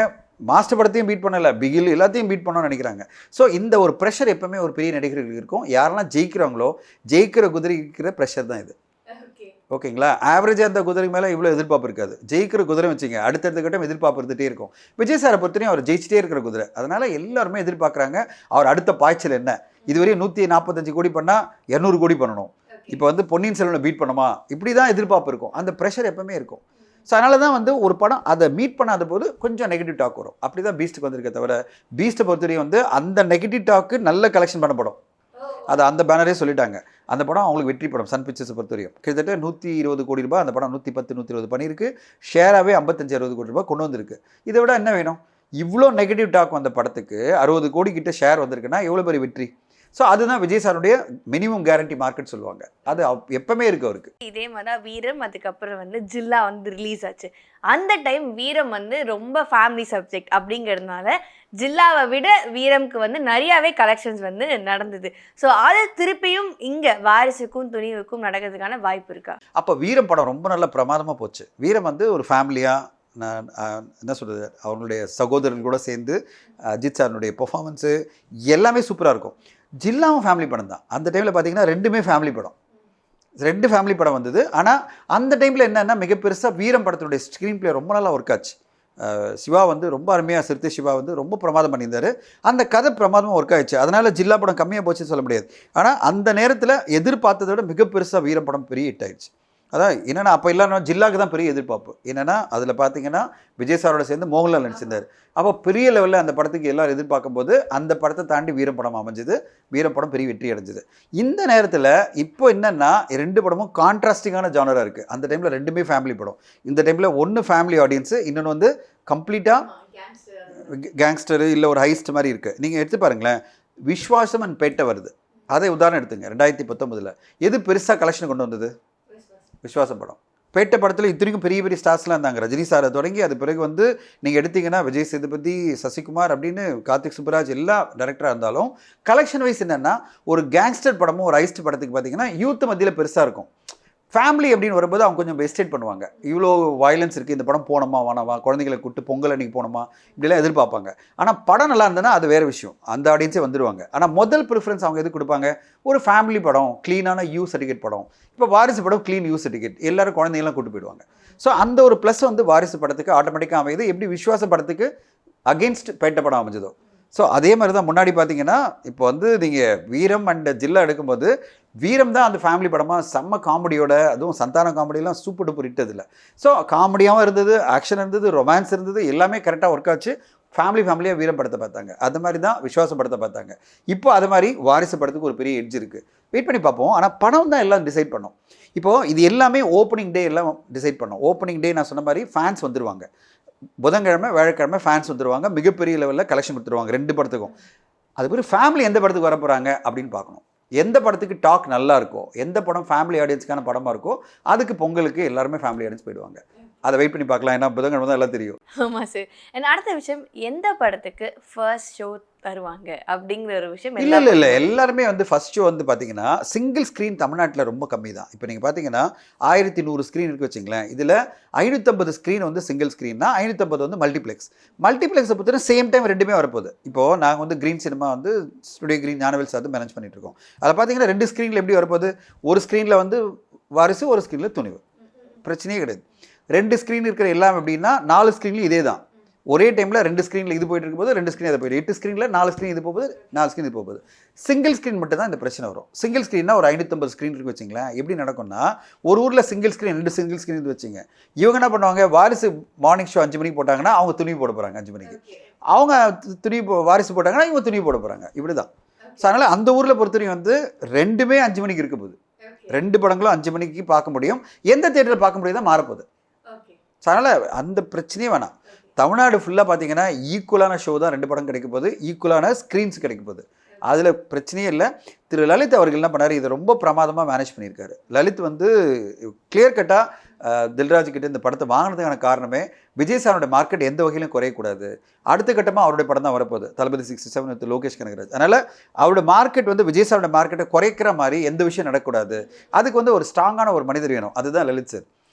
மாஸ்டர் படத்தையும் பீட் பண்ணல, பிகில் எல்லாத்தையும் பீட் பண்ணணும்னு நினைக்கிறாங்க. ஸோ இந்த ஒரு ப்ரெஷர் எப்பவுமே ஒரு பெரிய நடிகர்களுக்கு இருக்கும். யாரெல்லாம் ஜெயிக்கிறாங்களோ ஜெயிக்கிற குதிரைக்கு இருக்கிற ப்ரெஷர் தான் இது. ஓகேங்களா? ஆவரேஜாக இருந்த குதிரைக்கு மேலே இவ்வளோ எதிர்பார்ப்பு இருக்காது. ஜெயிக்கிற குதிரை வச்சுங்க, அடுத்தடுத்த கட்டம் எதிர்பார்ப்பு இருந்துகிட்டே இருக்கும். விஜய் சாரை பொறுத்தவரையும் அவர் ஜெயிச்சிட்டே இருக்கிற குதிரை. அதனால் எல்லாருமே எதிர்பார்க்குறாங்க அவர் அடுத்த பாய்ச்சல் என்ன. இதுவரையும் 145 கோடி பண்ணால் 200 கோடி பண்ணணும். இப்போ வந்து பொன்னியின் செல்வனை பீட் பண்ணுமா, இப்படி தான் எதிர்பார்ப்பு இருக்கும். அந்த ப்ரெஷர் எப்பவுமே இருக்கும். ஸோ அதனால தான் வந்து ஒரு படம் அதை மீட் பண்ணாத போது கொஞ்சம் நெகட்டிவ் டாக் வரும். அப்படி தான் பீஸ்ட்டுக்கு வந்திருக்க தவிர, பீஸ்ட்டை பொறுத்தவரையும் வந்து அந்த நெகட்டிவ் டாக்கு நல்ல கலெக்ஷன் பண்ண படம். அது அந்த பேனரே சொல்லிட்டாங்க. அந்த படம் அவங்களுக்கு வெற்றி படம். சன் பிக்சர்ஸை பொறுத்தவரையும் கிட்டத்தட்ட 120 கோடி ரூபாய் அந்த படம் 110 120 பண்ணியிருக்கு. ஷேராகவே 55-60 கோடி ரூபாய் கொண்டு வந்திருக்கு. இதை விட என்ன வேணும்? இவ்வளோ நெகட்டிவ் டாக் வந்த படத்துக்கு 60 கோடி கிட்ட ஷேர் வந்திருக்குன்னா எவ்வளோ பெரிய வெற்றி. ஸோ அதுதான் விஜய் சாருடைய மினிமம் கேரண்டி மார்க்கெட் சொல்லுவாங்க. அது எப்பவுமே இருக்கு அவருக்கு. இதே மாதிரி தான் வீரம், அதுக்கப்புறம் வந்து ஜில்லா வந்து ரிலீஸ் ஆச்சு. அந்த டைம் வீரம் வந்து ரொம்ப ஃபேமிலி சப்ஜெக்ட் அப்படிங்கிறதுனால ஜில்லாவை விட வீரம்க்கு வந்து நிறையாவே கலெக்ஷன்ஸ் வந்து நடந்தது. ஸோ அது திருப்பியும் இங்கே வாரிசுக்கும் துணிவுக்கும் நடக்கிறதுக்கான வாய்ப்பு இருக்கா? அப்போ வீரம் படம் ரொம்ப நல்ல பிரமாதமாக போச்சு. வீரம் வந்து ஒரு ஃபேமிலியாக, நான் என்ன சொல்கிறது, அவங்களுடைய சகோதரர்கள் கூட சேர்ந்து அஜித் சாருடைய பெர்ஃபார்மன்ஸு எல்லாமே சூப்பராக இருக்கும். ஜில்லாவும் ஃபேமிலி படம் தான். அந்த டைமில் பார்த்தீங்கன்னா 2மே ஃபேமிலி படம், 2 ஃபேமிலி படம் வந்தது. ஆனால் அந்த டைமில் என்னென்னா மிக பெருசாக வீரம் படத்தினுடைய ஸ்க்ரீன் பிளே ரொம்ப நல்லா ஒர்க் ஆச்சு. சிவா வந்து ரொம்ப அருமையாக, சிறுத்தை சிவா வந்து ரொம்ப பிரமாதம் பண்ணியிருந்தார். அந்த கதை பிரமாதமாக ஒர்க் ஆயிடுச்சு. அதனால் ஜில்லா படம் கம்மியாக போச்சுன்னு சொல்ல முடியாது. ஆனால் அந்த நேரத்தில் எதிர்பார்த்ததை விட மிக பெருசாக வீரம் படம் பெரிய ஹிட் ஆயிடுச்சு. அதான் என்னென்னா அப்போ இல்லாம ஜில்லாவுக்கு தான் பெரிய எதிர்பார்ப்பு. என்னென்னா அதில் பார்த்தீங்கன்னா விஜய் சாரோட சேர்ந்து மோகன்லால் நடிச்சிருந்தார். அப்போ பெரிய லெவலில் அந்த படத்துக்கு எல்லோரும் எதிர்பார்க்கும் போது அந்த படத்தை தாண்டி வீரப்படம் அமைஞ்சது. வீரப்படம் பெரிய வெற்றி அடைஞ்சது. இந்த நேரத்தில் இப்போ என்னென்னா 2 படமும் கான்ட்ராஸ்டிங்கான ஜானராக இருக்குது. அந்த டைமில் 2மே ஃபேமிலி படம். இந்த டைமில் ஒன்று ஃபேமிலி ஆடியன்ஸு, இன்னொன்று வந்து கம்ப்ளீட்டாக கேங்ஸ்டரு இல்லை ஒரு ஹைஸ்ட் மாதிரி இருக்குது. நீங்கள் எடுத்து பாருங்களேன், விஸ்வாசம் அண்ட் பேட்டை வருது. அதை உதாரணம் எடுத்துங்க. 2019 எது பெருசாக கலெக்ஷன் கொண்டு வந்தது? விஸ்வாசம் படம். பேட்டை படத்தில் இத்தனைக்கும் பெரிய பெரிய ஸ்டார்ஸ்லாம் இருந்தாங்க. ரஜினி சாரை தொடங்கி அது பிறகு வந்து நீங்கள் எடுத்திங்கன்னா விஜய் சேதுபதி, சசிகுமார் அப்படின்னு கார்த்திக் சுப்பராஜ் எல்லா டேரக்டராக இருந்தாலும் கலெக்ஷன் வைஸ் என்னென்னா ஒரு கேங்ஸ்டர் படமும் ஒரு ஐஸ்ட் படத்துக்கு பார்த்தீங்கன்னா யூத் மத்தியில் பெருசாக இருக்கும். ஃபேமிலி அப்படின்னு வரும்போது அவங்க கொஞ்சம் வெஸ்டேட் பண்ணுவாங்க. இவ்வளோ வயலன்ஸ் இருக்குது, இந்த படம் போனோமா வேணாமா, குழந்தைங்களை கூப்பிட்டு பொங்கல் அன்றைக்கி போனோமா, இப்படிலாம் எதிர்பார்ப்பாங்க. ஆனால் படம் நல்லா இருந்ததுன்னா அது வேறு விஷயம், அந்த ஆடியன்ஸே வந்துடுவாங்க. ஆனால் முதல் ப்ரிஃபரன்ஸ் அவங்க எது கொடுப்பாங்க? ஒரு ஃபேமிலி படம், க்ளீனான யூ சர்டிஃபிகேட் படம். இப்போ வாரிசு படம் க்ளீன் யூ சர்டிஃபிகேட், எல்லோரும் குழந்தைங்களாம் கூப்பிட்டு போயிடுவாங்க. ஸோ அந்த ஒரு ப்ளஸ் வந்து வாரிசு படத்துக்கு ஆட்டோமேட்டிக்காக அமையுது. எப்படி விஸ்வாச படத்துக்கு அகெயின்ஸ்ட் பேட்டை படம் அமைஞ்சதோ, ஸோ அதே மாதிரி தான் முன்னாடி பார்த்தீங்கன்னா இப்போ வந்து நீங்கள் வீரம் அண்ட் ஜில்லா எடுக்கும்போது வீரம் தான் அந்த ஃபேமிலி படமாக செம்ம காமெடியோட, அதுவும் சந்தான காமெடியெல்லாம் சூப்பர் டூப்பர் இட்டதில்லை. ஸோ காமெடியாகவும் இருந்தது, ஆக்ஷன் இருந்தது, ரொமான்ஸ் இருந்தது, எல்லாமே கரெக்டாக ஒர்க் ஆச்சு. ஃபேமிலியாக வீரம் படத்தை பார்த்தாங்க. அது மாதிரி தான் விஸ்வாச படத்தை பார்த்தாங்க. இப்போ அது மாதிரி வாரிசு படத்துக்கு ஒரு பெரிய எட்ஜ் இருக்குது. வெயிட் பண்ணி பார்ப்போம். ஆனால் படம் தான் எல்லாம் டிசைட் பண்ணோம். இப்போது இது எல்லாமே ஓப்பனிங் டே எல்லாம் டிசைட் பண்ணோம். ஓப்பனிங் டே நான் சொன்ன மாதிரி ஃபேன்ஸ் வந்துடுவாங்க. புதன்கிழமை வியாழக்கிழமை ஃபேன்ஸ் வந்துடுவாங்க. மிகப்பெரிய லெவலில் கலெக்ஷன் கொடுத்துருவாங்க 2 படத்துக்கும். அது பிறகு ஃபேமிலி எந்த படத்துக்கு வர போகிறாங்க அப்படின்னு பார்க்கணும். எந்த படத்துக்கு டாக் நல்லா இருக்கோ, எந்த படம் ஃபேமிலி ஆடியன்ஸ்க்கான படமாக இருக்கோ அதுக்கு பொங்கலுக்கு எல்லாருமே ஃபேமிலி ஆடியன்ஸ் போயிடுவாங்க. அதை வெயிட் பண்ணி பார்க்கலாம். ஏன்னா புதன்கிழமை தான் எல்லாம் தெரியும். ஆமாம் சார். அடுத்த விஷயம், எந்த படத்துக்கு ஃபர்ஸ்ட் ஷோ தருவாங்க அப்படிங்கிற ஒரு விஷயம். இல்லை எல்லாருமே வந்து ஃபர்ஸ்ட் ஷோ வந்து பார்த்தீங்கன்னா சிங்கிள் ஸ்க்ரீன் தமிழ்நாட்டில் ரொம்ப கம்மி தான். இப்போ நீங்கள் பார்த்தீங்கன்னா 1100 ஸ்க்ரீன் இருக்குது வச்சுங்களேன். இதில் 550 ஸ்க்ரீன் வந்து சிங்கிள் ஸ்க்ரீன்னா 550 வந்து மல்டிப்ளெக்ஸ். மல்டிப்ளெக்ஸை பொறுத்தவரை சேம் டைம் 2மே வரப்போகுது. இப்போது நாங்கள் வந்து க்ரீன் சினிமா வந்து studio green Gnanavel sir manage பண்ணிட்டு இருக்கோம். அதில் பார்த்தீங்கன்னா 2 ஸ்க்ரீனில் எப்படி வரப்போகுது? ஒரு ஸ்க்ரீனில் வந்து வாரிசு, ஒரு ஸ்க்ரீனில் துணிவு. பிரச்சனையே கிடையாது. 2 ஸ்க்ரீன் இருக்கிற எல்லாம் எப்படின்னா 4 ஸ்க்ரீன்லையும் இதே தான். ஒரே டைமில் 2 ஸ்க்ரீனில் இது போயிட்டு இருக்கும்போது 2 ஸ்க்ரீன் அதை போயிட்டு 8 ஸ்க்ரீனில் 4 ஸ்க்ரீன் இது போகுது, 4 ஸ்க்ரீன் இது போகுது. சிங்கிள் ஸ்க்ரீன் மட்டும் தான் இந்த பிரச்சனை வரும். சிங்கிள் ஸ்க்ரீன்னா ஒரு 550 ஸ்க்ரீன் இருக்கு வச்சிங்களேன். எப்படி நடக்கும்னா ஒரு ஊரில் சிங்கிள் ஸ்க்ரீன் 2 சிங்கிள் ஸ்க்ரீன் இது வச்சிங்க. இவங்க என்ன பண்ணுவாங்க? வாரிசு மார்னிங் ஷோ 5 மணிக்கு போட்டாங்கன்னா அவங்க துணி போட போகிறாங்க 5 மணிக்கு. அவங்க துணி வாரிசு போட்டாங்கன்னா இவங்க துணி போட போகிறாங்க. இப்படி தான். ஸோ அதனால் அந்த ஊரில் பொறுத்தவரைக்கும் வந்து 2மே 5 மணிக்கு இருக்க போகுது. 2 படங்களும் 5 மணிக்கு பார்க்க முடியும். எந்த தேட்டரில் பார்க்க முடியும் தான் மாறப்போகுது. ஸோ அதனால் அந்த பிரச்சனையே வேணாம். தமிழ்நாடு ஃபுல்லாக பார்த்தீங்கன்னா ஈக்குவலான ஷோ தான் 2 படம் கிடைக்க போகுது, ஈக்குவலான ஸ்க்ரீன்ஸ் கிடைக்க போகுது. அதில் பிரச்சனையே இல்லை. திரு லலித் அவர்கள் என்ன பண்ணார்? இதை ரொம்ப பிரமாதமாக மேனேஜ் பண்ணியிருக்காரு. லலித் வந்து கிளியர் கட்டாக தில்ராஜ் கிட்ட இந்த படத்தை வாங்கினதுக்கான காரணமே விஜய் சாரோட மார்க்கெட் எந்த வகையிலும் குறையக்கூடாது. அடுத்த கட்டமாக அவருடைய படம் தான் வரப்போகுது, தளபதி 67 வித் லோகேஷ் கனகராஜ். அதனால் அவருடைய மார்க்கெட் வந்து விஜய் சாரோட மார்க்கெட்டை குறைக்கிற மாதிரி எந்த விஷயம் நடக்கக்கூடாது. அதுக்கு வந்து ஒரு ஸ்ட்ராங்கான ஒரு மனிதர் வேணும். அதுதான் லலித் சார்.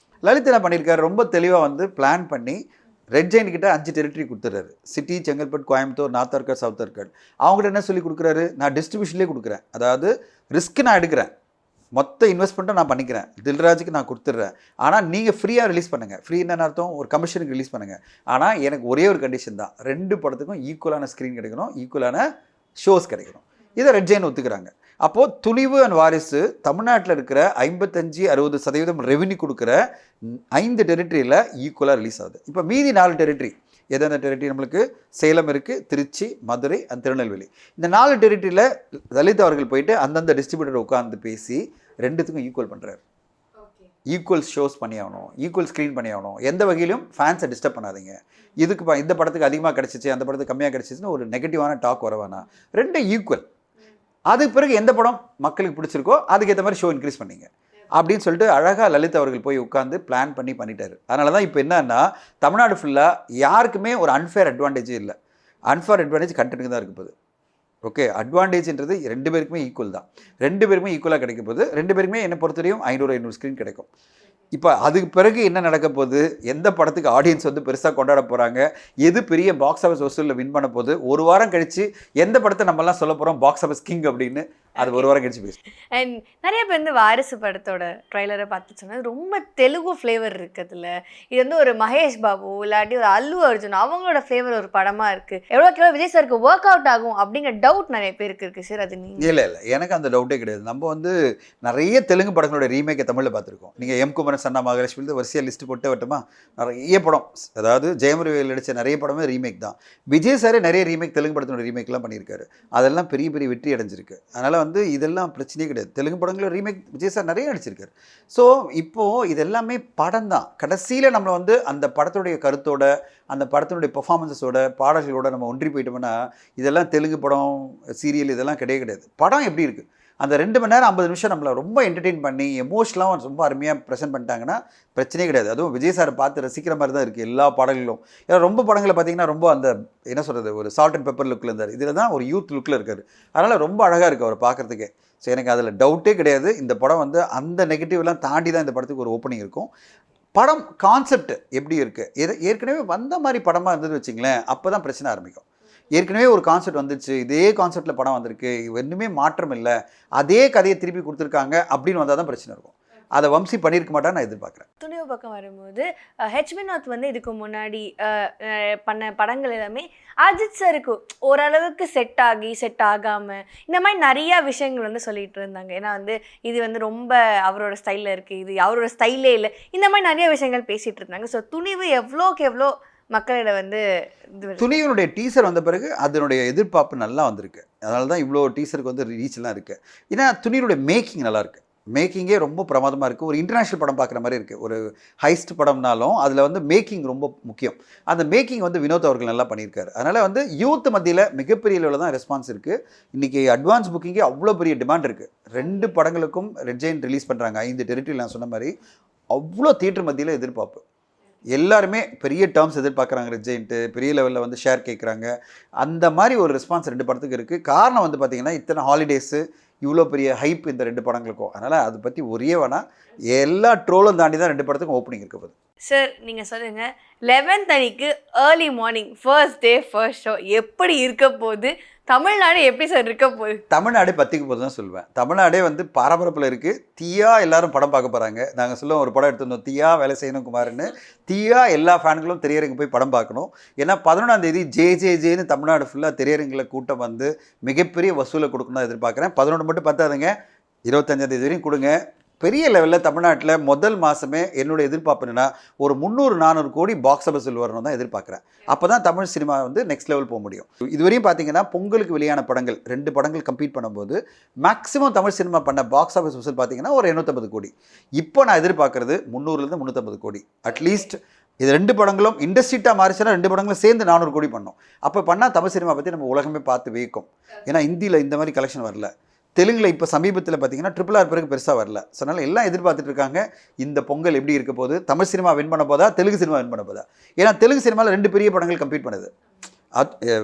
லலித் என்ன பண்ணியிருக்காரு? ரொம்ப தெளிவாக வந்து பிளான் பண்ணி ரெட் ஜெயின் கிட்ட 5 டெரிட்டரி கொடுத்துறாரு. City, Chengalpattu, Coimbatore, north Arcot, south Arcot. அவங்ககிட்ட என்ன சொல்லி கொடுக்குறாரு, நான் டிஸ்ட்ரிபியூஷன்லேயே கொடுக்குறேன், அதாவது ரிஸ்க் நான் எடுக்கிறேன், மொத்த இன்வெஸ்ட்மெண்ட்டும் நான் பண்ணிக்கிறேன், தில்ராஜுக்கு நான் கொடுத்துட்றேன், ஆனால் நீங்கள் ஃப்ரீயாக ரிலீஸ் பண்ணுங்கள். ஃப்ரீ என்ன அர்த்தம், ஒரு கமிஷனுக்கு ரிலீஸ் பண்ணுங்கள். ஆனால் எனக்கு ஒரே ஒரு கண்டிஷன் தான், 2 படத்துக்கும் ஈக்குவலான ஸ்க்ரீன் கிடைக்கணும், ஈக்குவலான ஷோஸ் கிடைக்கணும். இதை ரெட் ஜெயின் ஒத்துக்கிறாங்க. அப்போது துணிவு அண்ட் வாரிசு தமிழ்நாட்டில் இருக்கிற 55-60% ரெவென்யூ கொடுக்குற 5 டெரிட்டரியில் ஈக்குவலாக ரிலீஸ் ஆகுது. இப்போ மீதி 4 டெரிட்டரி, எந்தெந்த டெரிட்டரி நம்மளுக்கு சேலம் இருக்குது, திருச்சி, மதுரை அண்ட் திருநெல்வேலி. இந்த 4 டெரிட்டரியில் லலித் அவர்கள் போயிட்டு அந்தந்த டிஸ்ட்ரிபியூட்டர் உட்காந்து பேசி 2த்துக்கும் ஈக்குவல் பண்ணுறாரு. ஈக்குவல் ஷோஸ் பண்ணி ஆகணும், ஈக்குவல் ஸ்க்ரீன் பண்ணி ஆகணும், எந்த வகையிலும் ஃபேன்ஸை டிஸ்டர்ப் பண்ணாதீங்க. இதுக்கு இந்த படத்துக்கு அதிகமாக கிடச்சிச்சு, அந்த படத்துக்கு கம்மியாக கிடச்சிச்சுன்னு ஒரு நெகட்டிவான டாக் வரவானா, 2 ஈக்குவல். அதுக்கு பிறகு எந்த படம் மக்களுக்கு பிடிச்சிருக்கோ அதுக்கேற்ற மாதிரி ஷோ இன்க்ரீஸ் பண்ணிங்க அப்படின்னு சொல்லிட்டு அழகாக லலித் அவர்கள் போய் உட்காந்து பிளான் பண்ணிட்டாரு. அதனால தான் இப்போ என்னன்னா தமிழ்நாடு ஃபுல்லாக யாருக்குமே ஒரு அன்ஃபேர் அட்வான்டேஜே இல்லை. அன்ஃபேர் அட்வான்டேஜ் கண்டென்ட்டுக்கு தான் இருக்க போகுது. ஓகே, அட்வான்டேஜ்ன்றது 2 பேருக்குமே ஈக்குவல் தான். 2 பேருக்குமே ஈக்குவலாக கிடைக்க போகுது. 2 பேருக்குமே என்னை பொறுத்தவரையும் 500 ஸ்க்ரீன் கிடைக்கும். இப்போ அதுக்கு பிறகு என்ன நடக்க போகுது, எந்த படத்துக்கு ஆடியன்ஸ் வந்து பெருசாக கொண்டாட போகிறாங்க, எது பெரிய பாக்ஸ் ஆஃபீஸ் வசூலில் வின் பண்ண போகுது, ஒரு வாரம் கழித்து எந்த படத்தை நம்மலாம் சொல்ல போகிறோம் பாக்ஸ் ஆஃபீஸ் கிங் அப்படின்னு, அது ஒரு வாரம் கழிச்சு பேசும். அண்ட் நிறைய பேர் வந்து வாரிசு படத்தோட ட்ரைலரை பார்த்து சொன்னது ரொம்ப தெலுங்கு ஃப்ளேவர் இருக்குதுல்ல, இது வந்து ஒரு மகேஷ் பாபு இல்லாட்டி ஒரு அல்லு அர்ஜுன் அவங்களோட ஃப்ளேவர் ஒரு படமாக இருக்குது, எவ்வளோக்கு எவ்வளோ விஜய் சாருக்கு ஒர்க் அவுட் ஆகும் அப்படிங்கிற டவுட் நிறைய பேருக்கு இருக்குது சார். அது நீங்கள் இல்லை எனக்கு அந்த டவுட்டே கிடையாது. நம்ம வந்து நிறைய தெலுங்கு படங்களோட ரீமேக்கை தமிழில் பார்த்துருக்கோம். நீங்கள் எம் குமரன் சன்னா மகாலட்சுமி வரிசையாக லிஸ்ட்டு போட்டு வட்டமா, நிறைய படம், அதாவது ஜெயமுருவேல் நடித்த நிறைய படமே ரீமேக் தான். விஜய் சாரே நிறைய ரீமேக் தெலுங்கு படத்தோட ரீமேக்லாம் பண்ணியிருக்காரு, அதெல்லாம் பெரிய பெரிய வெற்றி அடைஞ்சிருக்கு. அதனால் வந்து இதெல்லாம் பிரச்சனையே கிடையாது. தெலுங்கு படங்களில் ரீமேக் விஜய் சார் நிறைய நடிச்சிருக்காரு. ஸோ இப்போது இது எல்லாமே படம் தான். கடைசியில் நம்மளை வந்து அந்த படத்துடைய கருத்தோட, அந்த படத்தினுடைய பெர்ஃபார்மன்ஸஸோட, பாடல்களோட நம்ம ஒன்றி போயிட்டோம்னா இதெல்லாம் தெலுங்கு படம், சீரியல் இதெல்லாம் கிடையாது. படம் எப்படி இருக்குது, அந்த 2 மணி நேரம் 50 நிமிஷம் நம்மளை ரொம்ப என்டர்டெயின் பண்ணி எமோஷனலாக ரொம்ப அருமையாக ப்ரெசென்ட் பண்ணிட்டாங்கன்னா பிரச்சனையே கிடையாது. அதுவும் விஜய் சாரை பார்த்து ரசிக்கிற மாதிரி தான் இருக்குது எல்லா பாடல்களும். ஏன்னா ரொம்ப படங்களை பார்த்தீங்கன்னா ரொம்ப அந்த என்ன சொல்கிறது, ஒரு சால்ட் அண்ட் பெப்பர் லுக்கில் இருந்தார், இதில் தான் ஒரு யூத் லுக்கில் இருக்கார். அதனால் ரொம்ப அழகாக இருக்குது அவர் பார்க்குறதுக்கே. ஸோ எனக்கு அதில் டவுட்டே கிடையாது. இந்த படம் வந்து அந்த நெகட்டிவ்லாம் தாண்டி தான் இந்த படத்துக்கு ஒரு ஓப்பனிங் இருக்கும். படம் கான்செப்ட் எப்படி இருக்குது, ஏற்கனவே வந்த மாதிரி படமாக இருந்தது வச்சிங்களேன், அப்போ தான் பிரச்சனை ஆரம்பிக்கும். ஏற்கனவே ஒரு கான்செப்ட் வந்துச்சு, இதே கான்செப்டில் படம் வந்திருக்கு, ஒன்றுமே மாற்றம் இல்லை, அதே கதையை திருப்பி கொடுத்துருக்காங்க அப்படின்னு வந்தால் தான் பிரச்சனை இருக்கும். அதை வம்சி பண்ணியிருக்க மாட்டான்னு நான் எதிர்பார்க்குறேன். துணிவு பக்கம் வரும்போது ஹெச் வினோத் வந்து இதுக்கு முன்னாடி பண்ண படங்கள் எல்லாமே அஜித் சாருக்கு ஓரளவுக்கு செட் ஆகி செட் ஆகாமல் இந்த மாதிரி நிறையா விஷயங்கள் வந்து சொல்லிட்டு இருந்தாங்க. ஏன்னா வந்து இது வந்து ரொம்ப அவரோட ஸ்டைலில் இருக்குது, இது அவரோட ஸ்டைலே இல்லை, இந்த மாதிரி நிறைய விஷயங்கள் பேசிகிட்டு இருந்தாங்க. ஸோ துணிவு எவ்வளோக்கு எவ்வளோ மக்களிட வந்து துணிவினுடைய டீசர் வந்த பிறகு அதனுடைய எதிர்பார்ப்பு நல்லா வந்திருக்கு. அதனால தான் இவ்வளோ டீசருக்கு வந்து ரீச்லாம் இருக்குது. ஏன்னா துணியினுடைய மேக்கிங் நல்லாயிருக்கு, மேக்கிங்கே ரொம்ப பிரமாதமாக இருக்குது. ஒரு இன்டர்நேஷ்னல் படம் பார்க்குற மாதிரி இருக்குது. ஒரு ஹைஸ்ட் படம்னாலும் அதில் வந்து மேக்கிங் ரொம்ப முக்கியம். அந்த மேக்கிங் வந்து வினோத் அவர்கள் நல்லா பண்ணியிருக்காரு. அதனால் வந்து யூத் மத்தியில் மிகப்பெரிய அளவில் தான் ரெஸ்பான்ஸ் இருக்குது. இன்றைக்கி அட்வான்ஸ் புக்கிங்கே அவ்வளோ பெரிய டிமாண்ட் இருக்குது. 2 படங்களுக்கும் ரெட் ஜெயின் ரிலீஸ் பண்ணுறாங்க. 5 டெரிட்டரியில் நான் சொன்ன மாதிரி அவ்வளோ தியேட்டர் மத்தியில் எதிர்பார்ப்பு. எல்லாருமே பெரிய டேர்ம்ஸ் எதிர்பார்க்குறாங்க, ரெட் ஜெயின்ட்டு பெரிய லெவலில் வந்து ஷேர் கேட்குறாங்க. அந்த மாதிரி ஒரு ரெஸ்பான்ஸ் 2 படத்துக்கு இருக்குது. காரணம் வந்து பார்த்திங்கன்னா இத்தனை ஹாலிடேஸு, இவ்வளோ பெரிய ஹைப் இந்த 2 படங்களுக்கும். அதனால் அதை பற்றி ஒரே வேணாம், எல்லா ட்ரோலும் தாண்டி தான் 2 படத்துக்கும் ஓப்பனிங் இருக்க போகுது. சார் நீங்கள் சொல்லுங்கள், 11th அன்னைக்கு early morning first day first show எப்படி இருக்க போகுது, தமிழ்நாடு எப்படி சார் இருக்க போகுது? தமிழ்நாடே பற்றிக்க போது தான் சொல்லுவேன். தமிழ்நாடே வந்து பரபரப்பில் இருக்குது. தீயா எல்லாரும் படம் பார்க்க போகிறாங்க. நாங்கள் சொல்லுவோம், ஒரு படம் எடுத்துருந்தோம் தீயா வேலை செய்யணும் குமார்னு. தீயா எல்லா ஃபேன்களும் திரையரங்கு போய் படம் பார்க்கணும். ஏன்னா 11ஆம் தேதி ஜேன்னு தமிழ்நாடு ஃபுல்லாக திரையரங்கில் கூட்டம் வந்து மிகப்பெரிய வசூலை கொடுக்கணும் எதிர்பார்க்குறேன். 11 மட்டும் பத்தாதுங்க, 25ஆம் தேதி வரையும் கொடுங்க. பெரிய லெவலில் தமிழ்நாட்டில் முதல் மாதமே என்னோட எதிர்பார்ப்பு என்னன்னா ஒரு 300-400 கோடி பாக்ஸ் ஆஃபீஸில் வரணும் தான் எதிர்பார்க்குறேன். அப்போ தான் தமிழ் சினிமா வந்து நெக்ஸ்ட் லெவல் போக முடியும். இதுவரையும் பார்த்தீங்கன்னா பொங்கலுக்கு வெளியான படங்கள் 2 படங்கள் கம்ப்ளீட் பண்ணும்போது மேக்ஸிமம் தமிழ் சினிமா பண்ண பாக்ஸ் ஆஃபீஸ் வசூல் பார்த்தீங்கன்னா ஒரு 250 கோடி. இப்போ நான் எதிர்பார்க்குறது 300-350 கோடி அட்லீஸ்ட். இது 2 படங்களும் இண்டஸ்ட்ரிட்டாக மாறிச்சுன்னா 2 படங்களும் சேர்ந்து 400 கோடி பண்ணோம். அப்போ பண்ணால் தமிழ் சினிமா பற்றி நம்ம உலகமே பார்த்து வைக்கும். ஏன்னா இந்தியில் இந்த மாதிரி கலெக்ஷன் வரல. தெலுங்கில் இப்போ சமீபத்தில் பார்த்தீங்கன்னா RRR பிறகு பெருசாக வரல. ஸோ அதனால் எல்லாம் எதிர்பார்த்துட்டு இருக்காங்க இந்த பொங்கல் எப்படி இருக்க போகுது, தமிழ் சினிமா வின் பண்ண போதா, தெலுங்கு சினிமா வின் பண்ண போதா. ஏன்னா தெலுங்கு சினிமாவில் 2 பெரிய படங்கள் கம்ப்ளீட் பண்ணுது.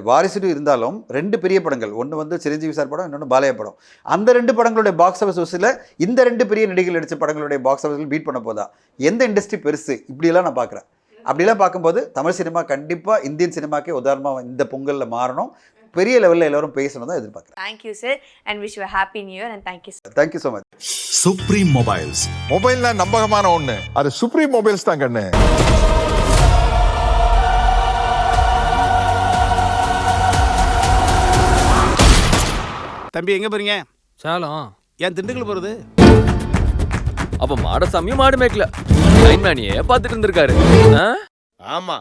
வாரிசு இருந்தாலும் 2 பெரிய படங்கள், ஒன்று வந்து சிரஞ்சீவி சார் படம், இன்னொன்று பாலையா படம். அந்த 2 படங்களுடைய பாக்ஸ் ஆஃபீஸ் வசூலில் இந்த 2 பெரிய நடிகர்கள் நடித்த படங்களுடைய பாக்ஸ் ஆஃபீஸில் பீட் பண்ண போதா, எந்த இண்டஸ்ட்ரி பெருசு, இப்படியெல்லாம் நான் பார்க்குறேன். அப்படிலாம் பார்க்கும்போது தமிழ் சினிமா கண்டிப்பாக இந்தியன் சினிமாக்கே உதாரணமாக இந்த பொங்கலில் மாறணும், பெரிய லெவலில் எல்லாரும் பேசணும் தான் எதிர்பார்க்குறேன். Thank you sir and wish you happy new year and thank you sir. Thank you so much. Supreme mobiles மொபைல்னா நம்பகமான ஒண்ணு, அது சுப்ரீம் மொபைல்ஸ் தான் கண்ணு. தம்பி எங்க போறீங்க? சேலம். ஏன் திண்டுக்கல் போறது? அப்ப மாடசாமியும் மாடு மேய்க்கல, லைன்மேனியே பார்த்துட்டு இருந்திருக்காரு. ஆமா.